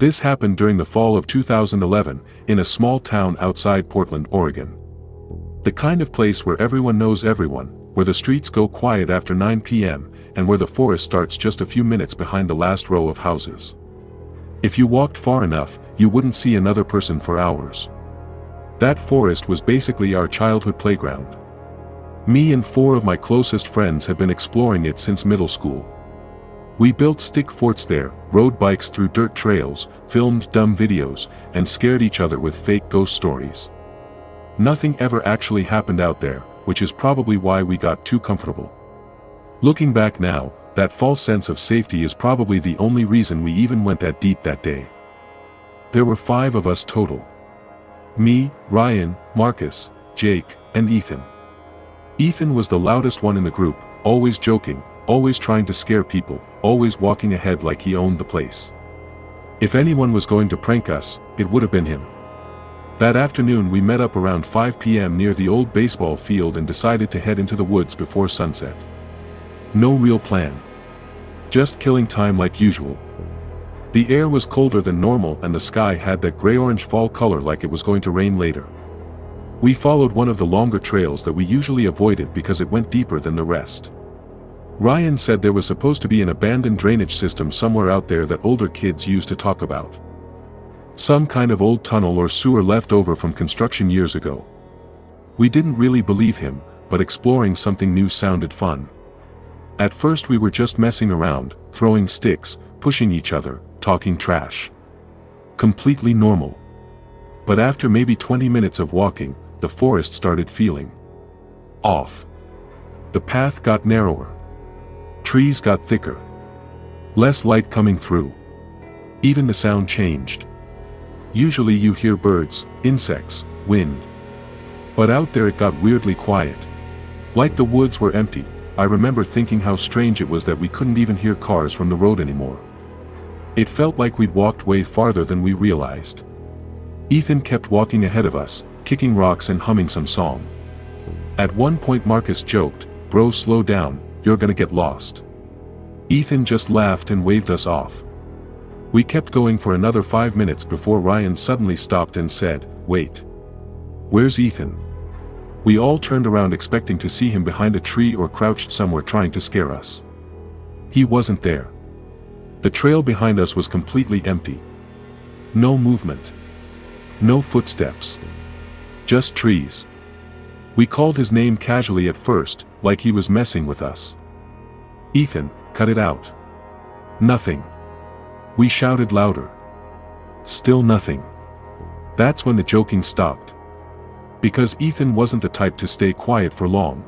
This happened during the fall of 2011, in a small town outside Portland, Oregon. The kind of place where everyone knows everyone, where the streets go quiet after 9 p.m., and where the forest starts just a few minutes behind the last row of houses. If you walked far enough, you wouldn't see another person for hours. That forest was basically our childhood playground. Me and 4 of my closest friends have been exploring it since middle school. We built stick forts there, rode bikes through dirt trails, filmed dumb videos, and scared each other with fake ghost stories. Nothing ever actually happened out there, which is probably why we got too comfortable. Looking back now, that false sense of safety is probably the only reason we even went that deep that day. There were 5 of us total. Me, Ryan, Marcus, Jake, and Ethan. Ethan was the loudest one in the group, always joking, always trying to scare people, always walking ahead like he owned the place. If anyone was going to prank us, it would have been him. That afternoon we met up around 5 p.m. near the old baseball field and decided to head into the woods before sunset. No real plan. Just killing time like usual. The air was colder than normal and the sky had that gray-orange fall color like it was going to rain later. We followed one of the longer trails that we usually avoided because it went deeper than the rest. Ryan said there was supposed to be an abandoned drainage system somewhere out there that older kids used to talk about. Some kind of old tunnel or sewer left over from construction years ago. We didn't really believe him, but exploring something new sounded fun. At first we were just messing around, throwing sticks, pushing each other, talking trash. Completely normal. But after maybe 20 minutes of walking, the forest started feeling off. The path got narrower. Trees got thicker. Less light coming through. Even the sound changed. Usually you hear birds, insects, wind. But out there it got weirdly quiet. Like the woods were empty. I remember thinking how strange it was that we couldn't even hear cars from the road anymore. It felt like we'd walked way farther than we realized. Ethan kept walking ahead of us, kicking rocks and humming some song. At one point Marcus joked, "Bro, slow down, you're gonna get lost." Ethan just laughed and waved us off. We kept going for another 5 minutes before Ryan suddenly stopped and said, "Wait. Where's Ethan?" We all turned around expecting to see him behind a tree or crouched somewhere trying to scare us. He wasn't there. The trail behind us was completely empty. No movement. No footsteps. Just trees. We called his name casually at first, like he was messing with us. "Ethan, cut it out." Nothing. We shouted louder. Still nothing. That's when the joking stopped. Because Ethan wasn't the type to stay quiet for long.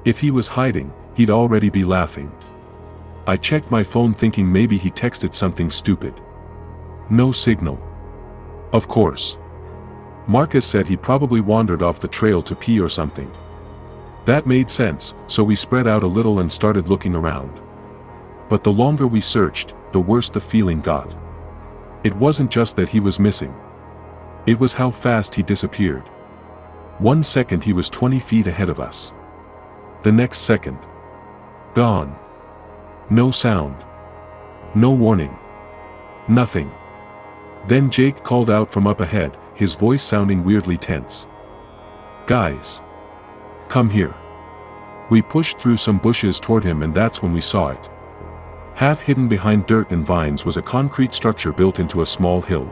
If he was hiding, he'd already be laughing. I checked my phone thinking maybe he texted something stupid. No signal. Of course. Marcus said he probably wandered off the trail to pee or something. That made sense, so we spread out a little and started looking around. But the longer we searched, the worse the feeling got. It wasn't just that he was missing. It was how fast he disappeared. 1 second he was 20 feet ahead of us. The next second. Gone. No sound. No warning. Nothing. Then Jake called out from up ahead, his voice sounding weirdly tense. "Guys. Come here." We pushed through some bushes toward him and that's when we saw it. Half hidden behind dirt and vines was a concrete structure built into a small hill.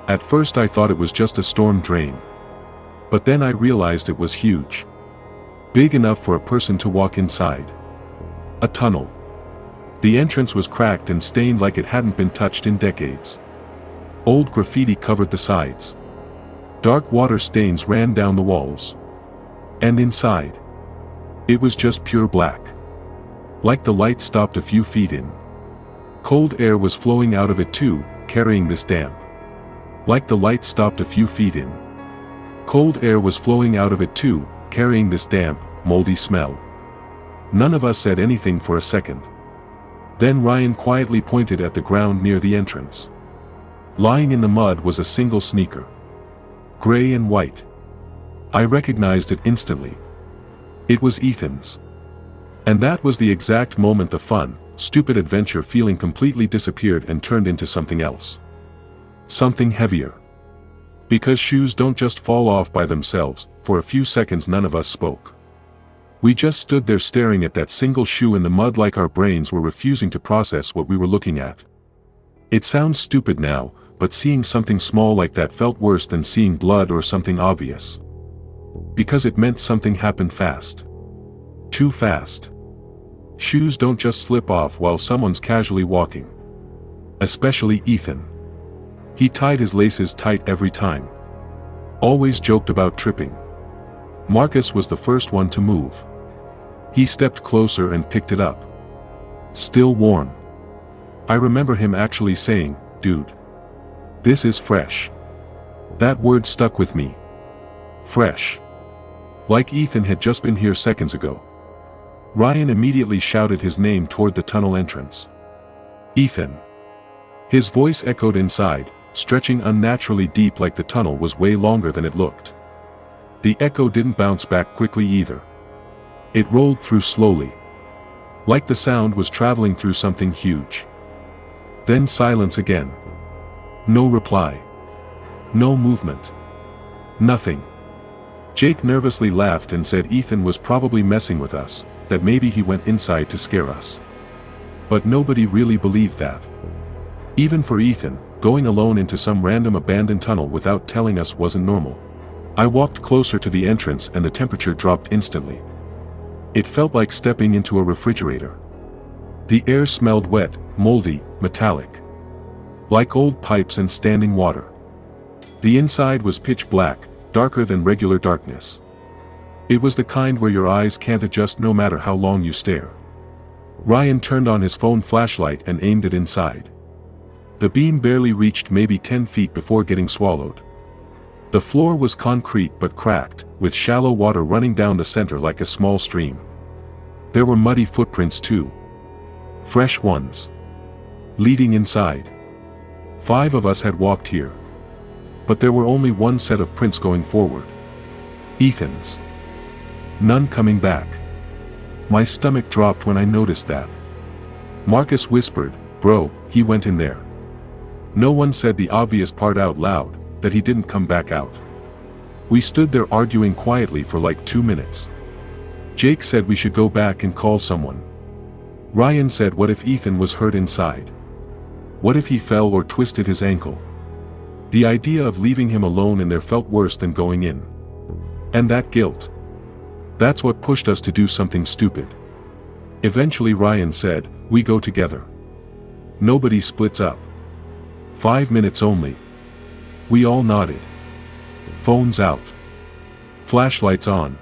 At first I thought it was just a storm drain. But then I realized it was huge. Big enough for a person to walk inside. A tunnel. The entrance was cracked and stained like it hadn't been touched in decades. Old graffiti covered the sides. Dark water stains ran down the walls. And inside, it was just pure black. Like the light stopped a few feet in. Cold air was flowing out of it too, carrying this damp. Like the light stopped a few feet in. Cold air was flowing out of it too, carrying this damp, moldy smell. None of us said anything for a second. Then Ryan quietly pointed at the ground near the entrance. Lying in the mud was a single sneaker. Gray and white. I recognized it instantly. It was Ethan's. And that was the exact moment the fun, stupid adventure feeling completely disappeared and turned into something else. Something heavier. Because shoes don't just fall off by themselves, for a few seconds none of us spoke. We just stood there staring at that single shoe in the mud like our brains were refusing to process what we were looking at. It sounds stupid now, but seeing something small like that felt worse than seeing blood or something obvious. Because it meant something happened fast. Too fast. Shoes don't just slip off while someone's casually walking. Especially Ethan. He tied his laces tight every time. Always joked about tripping. Marcus was the first one to move. He stepped closer and picked it up. Still warm. I remember him actually saying, "Dude. This is fresh." That word stuck with me. Fresh. Like Ethan had just been here seconds ago. Ryan immediately shouted his name toward the tunnel entrance. "Ethan." His voice echoed inside, stretching unnaturally deep like the tunnel was way longer than it looked. The echo didn't bounce back quickly either. It rolled through slowly. Like the sound was traveling through something huge. Then silence again. No reply. No movement. Nothing. Jake nervously laughed and said Ethan was probably messing with us, that maybe he went inside to scare us. But nobody really believed that. Even for Ethan, going alone into some random abandoned tunnel without telling us wasn't normal. I walked closer to the entrance and the temperature dropped instantly. It felt like stepping into a refrigerator. The air smelled wet, moldy, metallic. Like old pipes and standing water. The inside was pitch black, darker than regular darkness. It was the kind where your eyes can't adjust no matter how long you stare. Ryan turned on his phone flashlight and aimed it inside. The beam barely reached maybe 10 feet before getting swallowed. The floor was concrete but cracked, with shallow water running down the center like a small stream. There were muddy footprints too. Fresh ones. Leading inside. 5 of us had walked here. But there were only one set of prints going forward. Ethan's. None coming back. My stomach dropped when I noticed that. Marcus whispered, "Bro, he went in there." No one said the obvious part out loud, that he didn't come back out. We stood there arguing quietly for like 2 minutes. Jake said we should go back and call someone. Ryan said what if Ethan was hurt inside? What if he fell or twisted his ankle? The idea of leaving him alone in there felt worse than going in. And that guilt. That's what pushed us to do something stupid. Eventually Ryan said, "We go together. Nobody splits up. 5 minutes only." We all nodded. Phones out. Flashlights on.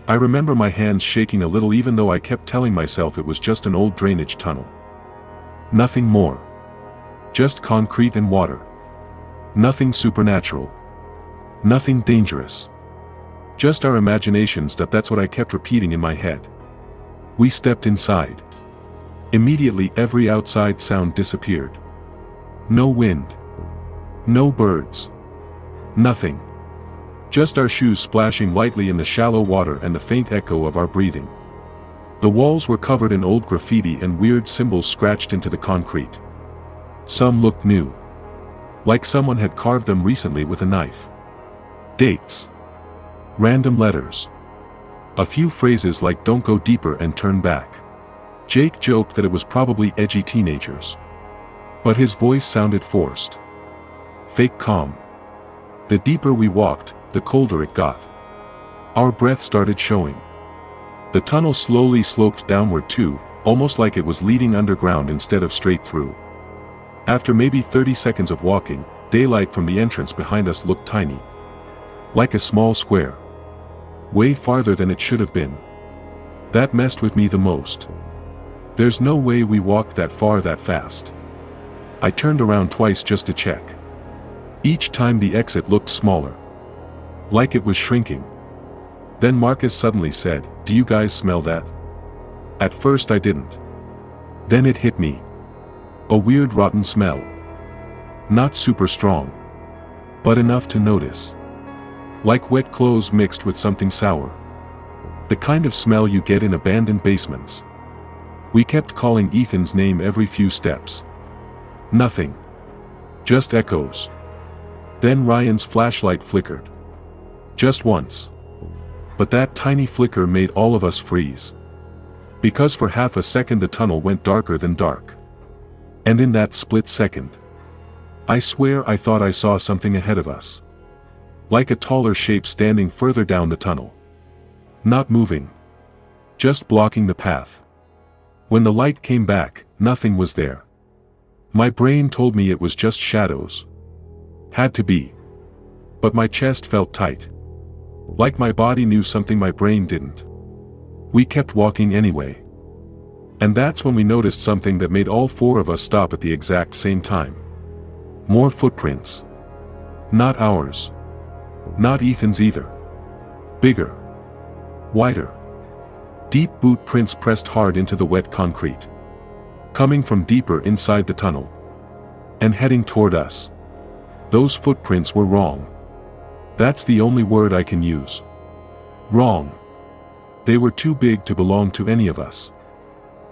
I remember my hands shaking a little even though I kept telling myself it was just an old drainage tunnel. Nothing more. Just concrete and water. Nothing supernatural. Nothing dangerous. Just our imaginations. That's what I kept repeating in my head. We stepped inside. Immediately every outside sound disappeared. No wind. No birds. Nothing. Just our shoes splashing lightly in the shallow water and the faint echo of our breathing. The walls were covered in old graffiti and weird symbols scratched into the concrete. Some looked new. Like someone had carved them recently with a knife. Dates. Random letters. A few phrases like "don't go deeper" and "turn back." Jake joked that it was probably edgy teenagers. But his voice sounded forced. Fake calm. The deeper we walked, the colder it got. Our breath started showing. The tunnel slowly sloped downward too, almost like it was leading underground instead of straight through. After maybe 30 seconds of walking, daylight from the entrance behind us looked tiny. Like a small square. Way farther than it should have been. That messed with me the most. There's no way we walked that far that fast. I turned around twice just to check. Each time the exit looked smaller. Like it was shrinking. Then Marcus suddenly said, "Do you guys smell that?" At first I didn't. Then it hit me. A weird rotten smell. Not super strong. But enough to notice. Like wet clothes mixed with something sour. The kind of smell you get in abandoned basements. We kept calling Ethan's name every few steps. Nothing. Just echoes. Then Ryan's flashlight flickered. Just once. But that tiny flicker made all of us freeze. Because for half a second the tunnel went darker than dark. And in that split second, I swear I thought I saw something ahead of us. Like a taller shape standing further down the tunnel. Not moving. Just blocking the path. When the light came back, nothing was there. My brain told me it was just shadows. Had to be. But my chest felt tight. Like my body knew something my brain didn't. We kept walking anyway. And that's when we noticed something that made all four of us stop at the exact same time. More footprints. Not ours. Not Ethan's either. Bigger. Wider. Deep boot prints pressed hard into the wet concrete. Coming from deeper inside the tunnel. And heading toward us. Those footprints were wrong. That's the only word I can use. Wrong. They were too big to belong to any of us.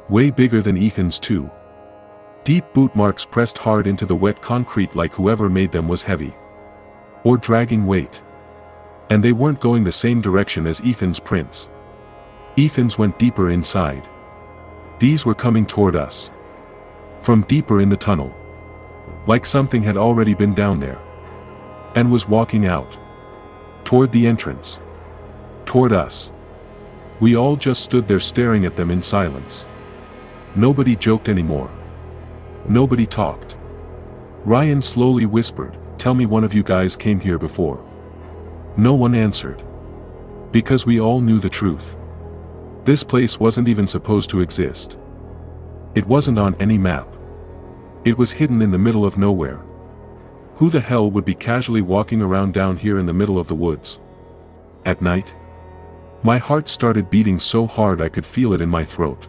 Way bigger than Ethan's too. Deep boot marks pressed hard into the wet concrete like whoever made them was heavy. Or dragging weight. And they weren't going the same direction as Ethan's prints. Ethan's went deeper inside. These were coming toward us. From deeper in the tunnel. Like something had already been down there. And was walking out. Toward the entrance. Toward us. We all just stood there staring at them in silence. Nobody joked anymore. Nobody talked. Ryan slowly whispered, "Tell me one of you guys came here before." No one answered. Because we all knew the truth. This place wasn't even supposed to exist. It wasn't on any map. It was hidden in the middle of nowhere. Who the hell would be casually walking around down here in the middle of the woods? At night? My heart started beating so hard I could feel it in my throat.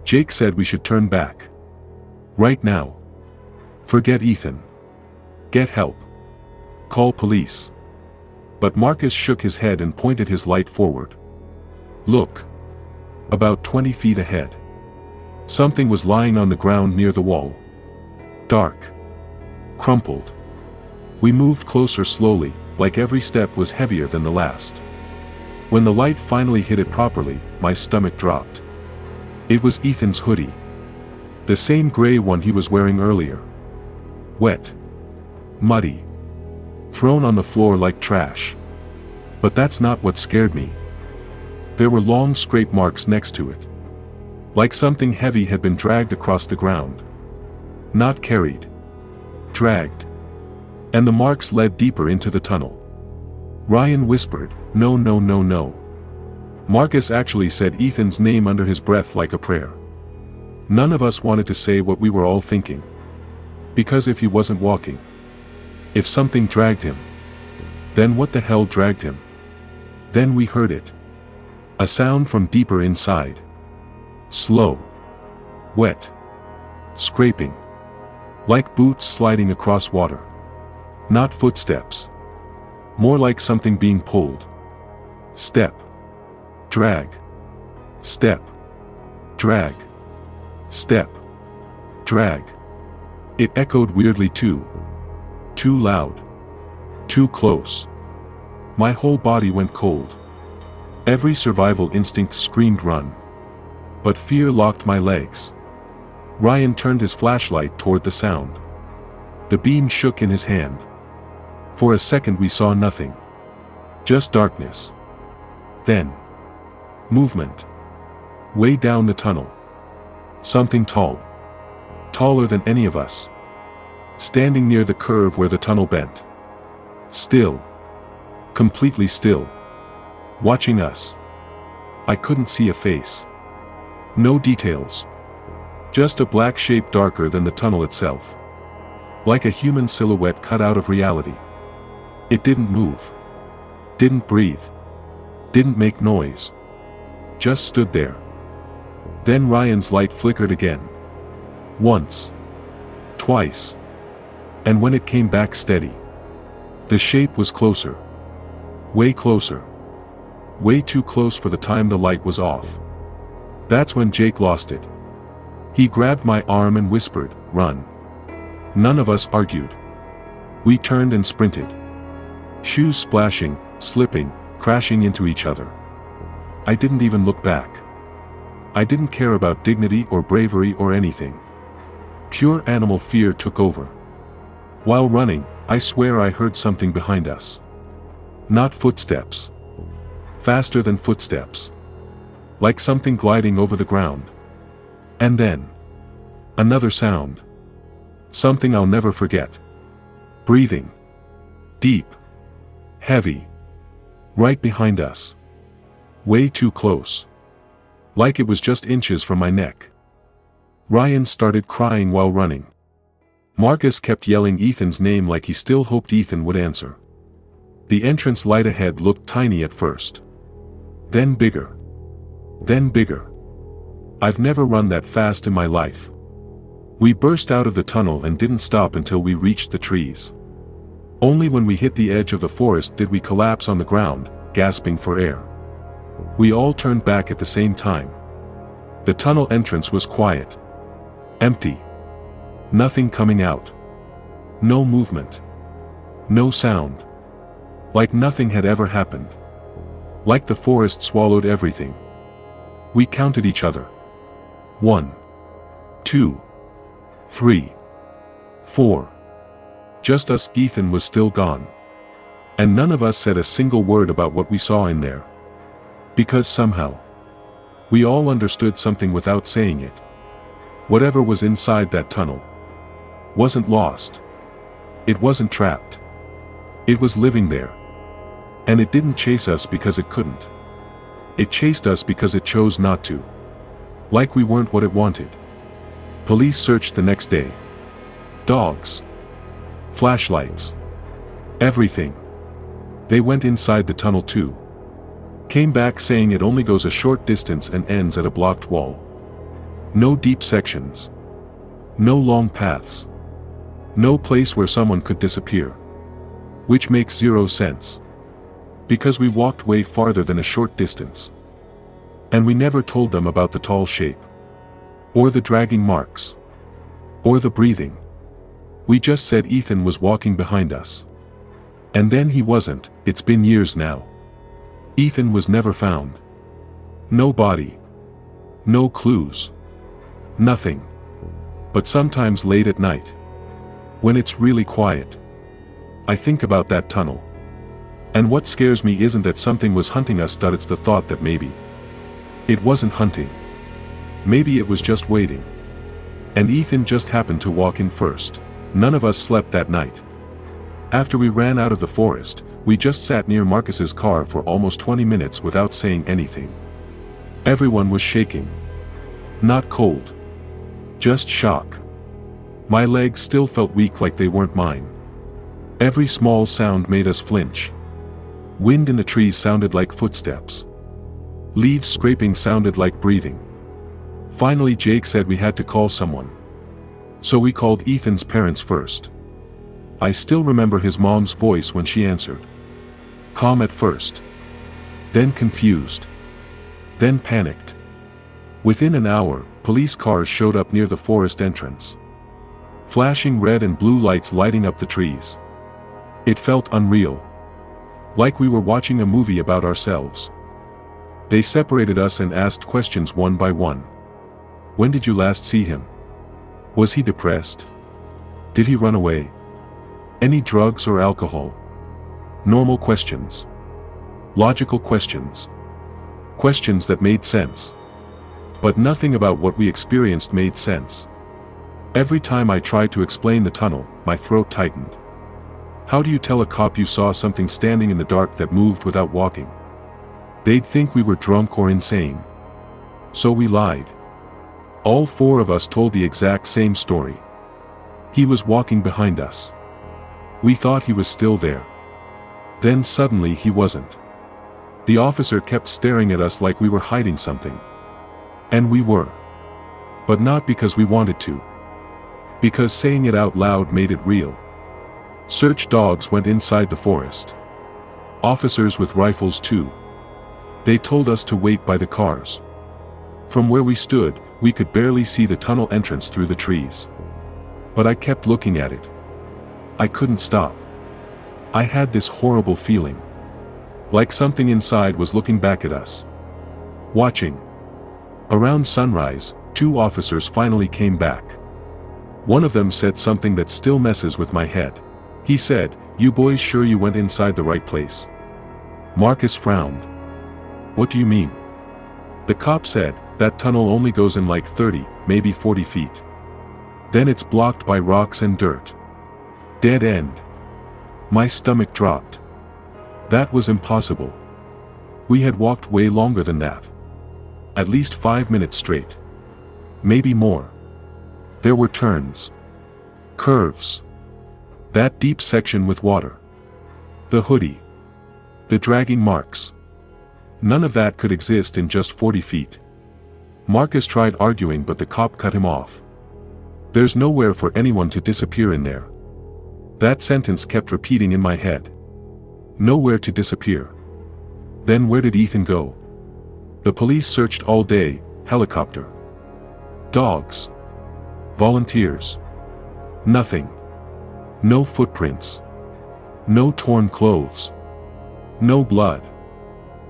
Jake said we should turn back. Right now. Forget Ethan. Get help. Call police. But Marcus shook his head and pointed his light forward. Look. About 20 feet ahead. Something was lying on the ground near the wall. Dark. Crumpled. We moved closer slowly, like every step was heavier than the last. When the light finally hit it properly, my stomach dropped. It was Ethan's hoodie. The same gray one he was wearing earlier. Wet. Muddy. Thrown on the floor like trash. But that's not what scared me. There were long scrape marks next to it. Like something heavy had been dragged across the ground. Not carried. Dragged. And the marks led deeper into the tunnel. Ryan whispered, "No, no, no, no." Marcus actually said Ethan's name under his breath like a prayer. None of us wanted to say what we were all thinking. Because if he wasn't walking, if something dragged him, then what the hell dragged him? Then we heard it. A sound from deeper inside. Slow. Wet. Scraping. Like boots sliding across water. Not footsteps. More like something being pulled. Step. Drag. Step. Drag. Step. Drag. It echoed weirdly too. Too loud. Too close. My whole body went cold. Every survival instinct screamed run. But fear locked my legs. Ryan turned his flashlight toward the sound. The beam shook in his hand. For a second we saw nothing. Just darkness. Then. Movement. Way down the tunnel. Something tall. Taller than any of us. Standing near the curve where the tunnel bent. Still. Completely still. Watching us. I couldn't see a face. No details. Just a black shape darker than the tunnel itself. Like a human silhouette cut out of reality. It didn't move. Didn't breathe. Didn't make noise. Just stood there. Then Ryan's light flickered again. Once. Twice. And when it came back steady. The shape was closer. Way closer. Way too close for the time the light was off. That's when Jake lost it. He grabbed my arm and whispered, "Run." None of us argued. We turned and sprinted. Shoes splashing, slipping, crashing into each other. I didn't even look back. I didn't care about dignity or bravery or anything. Pure animal fear took over. While running, I swear I heard something behind us. Not footsteps. Faster than footsteps. Like something gliding over the ground. And then, another sound. Something I'll never forget. Breathing. Deep. Heavy. Right behind us. Way too close. Like it was just inches from my neck. Ryan started crying while running. Marcus kept yelling Ethan's name like he still hoped Ethan would answer. The entrance light ahead looked tiny at first. Then bigger. Then bigger. I've never run that fast in my life. We burst out of the tunnel and didn't stop until we reached the trees. Only when we hit the edge of the forest did we collapse on the ground, gasping for air. We all turned back at the same time. The tunnel entrance was quiet. Empty. Nothing coming out. No movement. No sound. Like nothing had ever happened. Like the forest swallowed everything. We counted each other. 1, 2, 3, 4. Just us. Ethan was still gone. And none of us said a single word about what we saw in there. Because somehow, we all understood something without saying it. Whatever was inside that tunnel wasn't lost. It wasn't trapped. It was living there. And it didn't chase us because it couldn't. It chased us because it chose not to. Like we weren't what it wanted. Police searched the next day. Dogs. Flashlights. Everything. They went inside the tunnel too. Came back saying it only goes a short distance and ends at a blocked wall. No deep sections. No long paths. No place where someone could disappear. Which makes zero sense. Because we walked way farther than a short distance. And we never told them about the tall shape. Or the dragging marks. Or the breathing. We just said Ethan was walking behind us. And then he wasn't. It's been years now. Ethan was never found. No body. No clues. Nothing. But sometimes late at night, when it's really quiet, I think about that tunnel. And what scares me isn't that something was hunting us, it's the thought that maybe it wasn't hunting. Maybe it was just waiting. And Ethan just happened to walk in first. None of us slept that night. After we ran out of the forest, we just sat near Marcus's car for almost 20 minutes without saying anything. Everyone was shaking. Not cold. Just shock. My legs still felt weak like they weren't mine. Every small sound made us flinch. Wind in the trees sounded like footsteps. Leaves scraping sounded like breathing. Finally Jake said we had to call someone. So we called Ethan's parents first. I still remember his mom's voice when she answered. Calm at first. Then confused. Then panicked. Within an hour, police cars showed up near the forest entrance. Flashing red and blue lights lighting up the trees. It felt unreal. Like we were watching a movie about ourselves. They separated us and asked questions one by one. When did you last see him? Was he depressed? Did he run away? Any drugs or alcohol? Normal questions. Logical questions. Questions that made sense. But nothing about what we experienced made sense. Every time I tried to explain the tunnel, my throat tightened. How do you tell a cop you saw something standing in the dark that moved without walking? They'd think we were drunk or insane. So we lied. All four of us told the exact same story. He was walking behind us. We thought he was still there. Then suddenly he wasn't. The officer kept staring at us like we were hiding something. And we were. But not because we wanted to. Because saying it out loud made it real. Search dogs went inside the forest. Officers with rifles too. They told us to wait by the cars. From where we stood, we could barely see the tunnel entrance through the trees. But I kept looking at it. I couldn't stop. I had this horrible feeling. Like something inside was looking back at us. Watching. Around sunrise, 2 officers finally came back. One of them said something that still messes with my head. He said, "You boys sure you went inside the right place?" Marcus frowned. "What do you mean?" The cop said, "That tunnel only goes in like 30, maybe 40 feet. Then it's blocked by rocks and dirt. Dead end." My stomach dropped. That was impossible. We had walked way longer than that. At least 5 minutes straight. Maybe more. There were turns. Curves. That deep section with water. The hoodie. The dragging marks. None of that could exist in just 40 feet. Marcus tried arguing, but the cop cut him off. "There's nowhere for anyone to disappear in there." That sentence kept repeating in my head. Nowhere to disappear. Then where did Ethan go? The police searched all day, helicopter. Dogs. Volunteers. Nothing. No footprints. No torn clothes. No blood.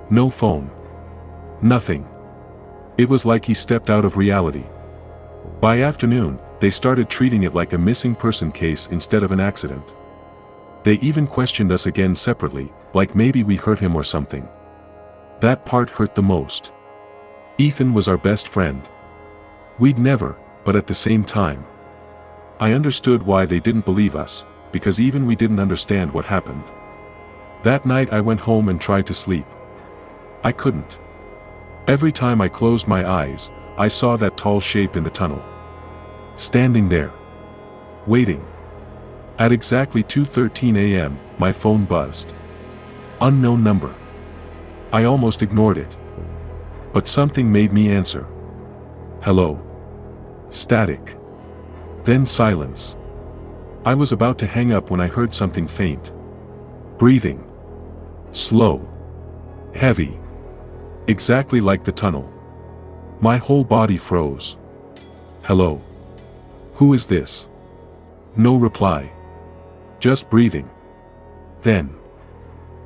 No phone. Nothing. It was like he stepped out of reality. By afternoon, they started treating it like a missing person case instead of an accident. They even questioned us again separately, like maybe we hurt him or something. That part hurt the most. Ethan was our best friend. We'd never, but at the same time. I understood why they didn't believe us, because even we didn't understand what happened. That night I went home and tried to sleep. I couldn't. Every time I closed my eyes, I saw that tall shape in the tunnel. Standing there. Waiting. At exactly 2:13 a.m., my phone buzzed. Unknown number. I almost ignored it. But something made me answer. Hello. Static. Then silence. I was about to hang up when I heard something faint. Breathing. Slow. Heavy. Exactly like the tunnel. My whole body froze. Hello. Who is this? No reply. Just breathing. Then.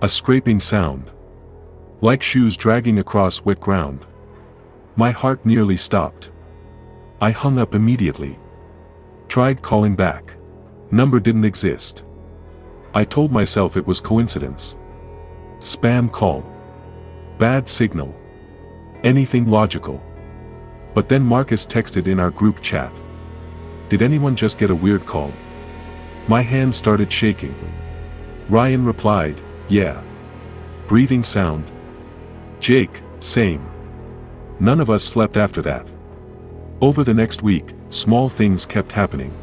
A scraping sound. Like shoes dragging across wet ground. My heart nearly stopped. I hung up immediately. Tried calling back. Number didn't exist. I told myself it was coincidence. Spam call. Bad signal. Anything logical. But then Marcus texted in our group chat. Did anyone just get a weird call? My hand started shaking. Ryan replied, yeah. Breathing sound. Jake, same. None of us slept after that. Over the next week, small things kept happening.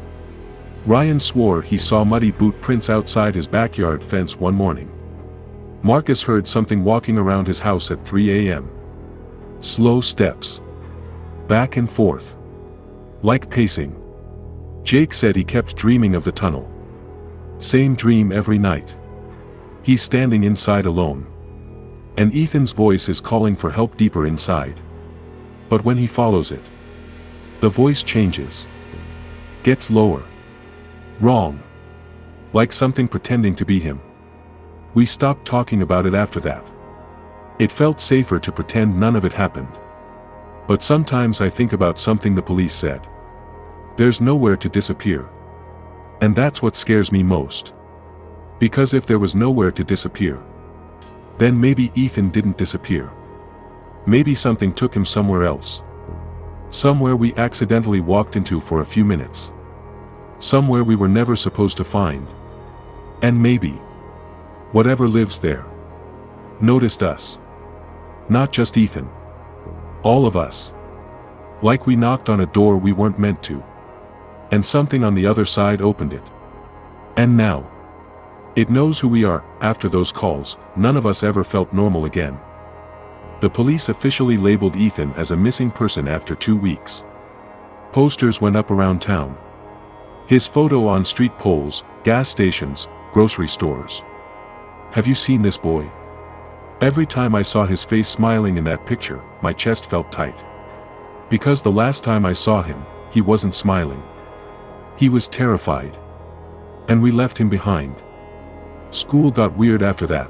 Ryan swore he saw muddy boot prints outside his backyard fence one morning. Marcus heard something walking around his house at 3 a.m. Slow steps. Back and forth. Like pacing. Jake said he kept dreaming of the tunnel. Same dream every night. He's standing inside alone. And Ethan's voice is calling for help deeper inside. But when he follows it, the voice changes. Gets lower. Wrong. Like something pretending to be him. We stopped talking about it after that. It felt safer to pretend none of it happened. But sometimes I think about something the police said. There's nowhere to disappear. And that's what scares me most. Because if there was nowhere to disappear, then maybe Ethan didn't disappear. Maybe something took him somewhere else. Somewhere we accidentally walked into for a few minutes. Somewhere we were never supposed to find. And maybe whatever lives there noticed us. Not just Ethan. All of us. Like we knocked on a door we weren't meant to. And something on the other side opened it. And now it knows who we are. After those calls, none of us ever felt normal again. The police officially labeled Ethan as a missing person after 2 weeks. Posters went up around town. His photo on street poles, gas stations, grocery stores. Have you seen this boy? Every time I saw his face smiling in that picture, my chest felt tight. Because the last time I saw him, he wasn't smiling. He was terrified. And we left him behind. School got weird after that.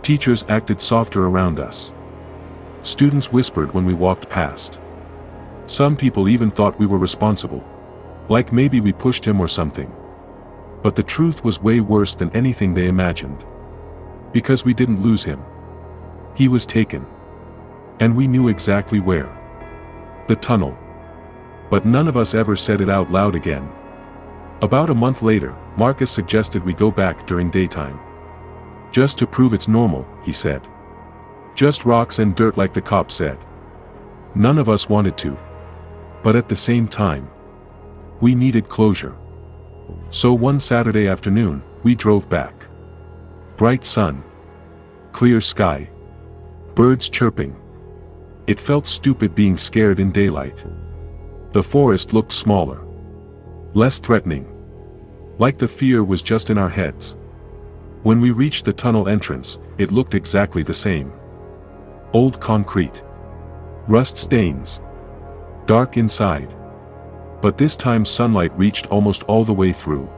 Teachers acted softer around us. Students whispered when we walked past. Some people even thought we were responsible. Like maybe we pushed him or something. But the truth was way worse than anything they imagined. Because we didn't lose him. He was taken. And we knew exactly where. The tunnel. But none of us ever said it out loud again. About a month later, Marcus suggested we go back during daytime. Just to prove it's normal, he said. Just rocks and dirt like the cop said. None of us wanted to. But at the same time, we needed closure. So one Saturday afternoon, we drove back. Bright sun. Clear sky. Birds chirping. It felt stupid being scared in daylight. The forest looked smaller. Less threatening. Like the fear was just in our heads. When we reached the tunnel entrance, it looked exactly the same. Old concrete. Rust stains. Dark inside. But this time sunlight reached almost all the way through.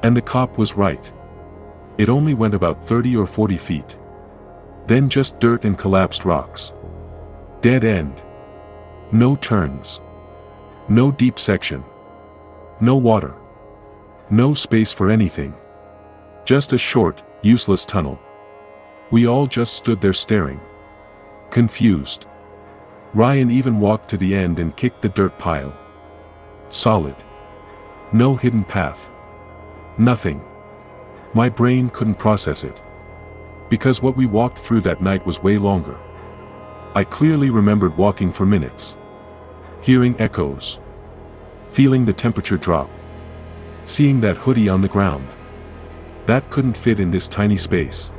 And the cop was right. It only went about 30 or 40 feet. Then just dirt and collapsed rocks. Dead end. No turns. No deep section. No water. No space for anything. Just a short, useless tunnel. We all just stood there staring. Confused. Ryan even walked to the end and kicked the dirt pile. Solid. No hidden path. Nothing. My brain couldn't process it. Because what we walked through that night was way longer. I clearly remembered walking for minutes. Hearing echoes. Feeling the temperature drop. Seeing that hoodie on the ground. That couldn't fit in this tiny space.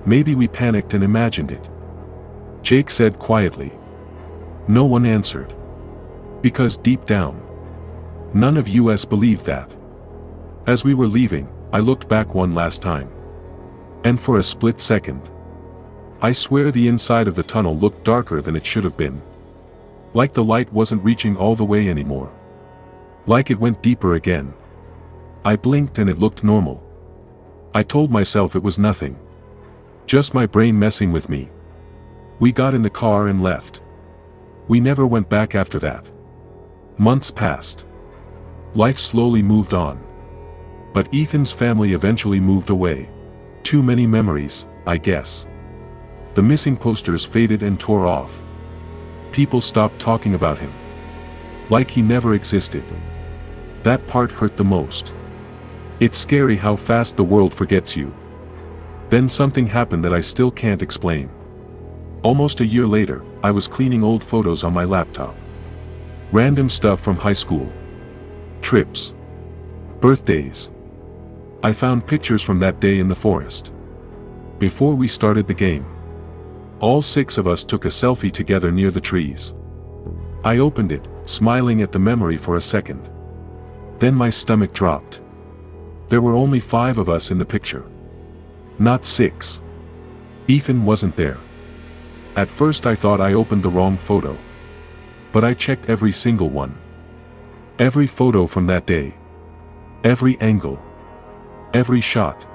Maybe we panicked and imagined it. Jake said quietly. No one answered. Because deep down, none of us believed that. As we were leaving, I looked back one last time. And for a split second, I swear the inside of the tunnel looked darker than it should have been. Like the light wasn't reaching all the way anymore. Like it went deeper again. I blinked and it looked normal. I told myself it was nothing. Just my brain messing with me. We got in the car and left. We never went back after that. Months passed. Life slowly moved on. But Ethan's family eventually moved away. Too many memories, I guess. The missing posters faded and tore off. People stopped talking about him. Like he never existed. That part hurt the most. It's scary how fast the world forgets you. Then something happened that I still can't explain. Almost a year later, I was cleaning old photos on my laptop. Random stuff from high school. Trips. Birthdays. I found pictures from that day in the forest. Before we started the game. All 6 of us took a selfie together near the trees. I opened it, smiling at the memory for a second. Then my stomach dropped. There were only 5 of us in the picture. Not 6. Ethan wasn't there. At first I thought I opened the wrong photo. But I checked every single one. Every photo from that day. Every angle. Every shot.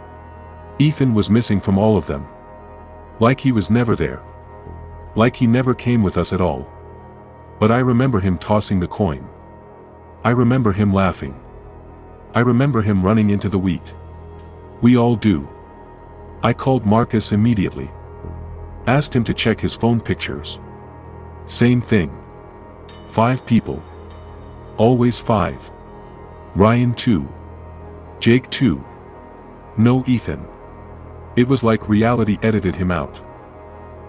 Ethan was missing from all of them. Like he was never there. Like he never came with us at all. But I remember him tossing the coin. I remember him laughing. I remember him running into the wheat. We all do. I called Marcus immediately. Asked him to check his phone pictures. Same thing. 5 people. Always 5. Ryan too. Jake too. No Ethan. It was like reality edited him out.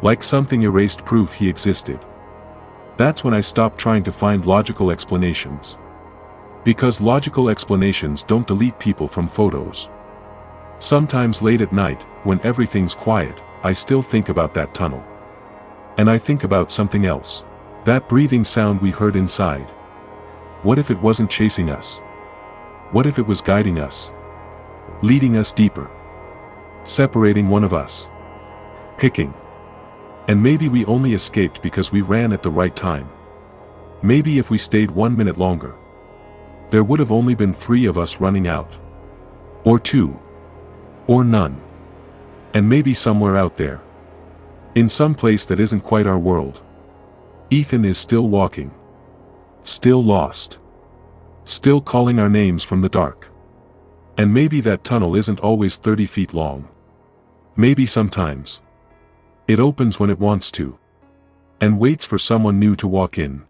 Like something erased proof he existed. That's when I stopped trying to find logical explanations. Because logical explanations don't delete people from photos. Sometimes late at night, when everything's quiet, I still think about that tunnel. And I think about something else. That breathing sound we heard inside. What if it wasn't chasing us? What if it was guiding us? Leading us deeper? Separating one of us? Picking? And maybe we only escaped because we ran at the right time. Maybe if we stayed 1 minute longer. there would have only been 3 of us running out. Or 2. Or none. And maybe somewhere out there, in some place that isn't quite our world, Ethan is still walking. Still lost. Still calling our names from the dark. And maybe that tunnel isn't always 30 feet long. Maybe sometimes it opens when it wants to, and waits for someone new to walk in.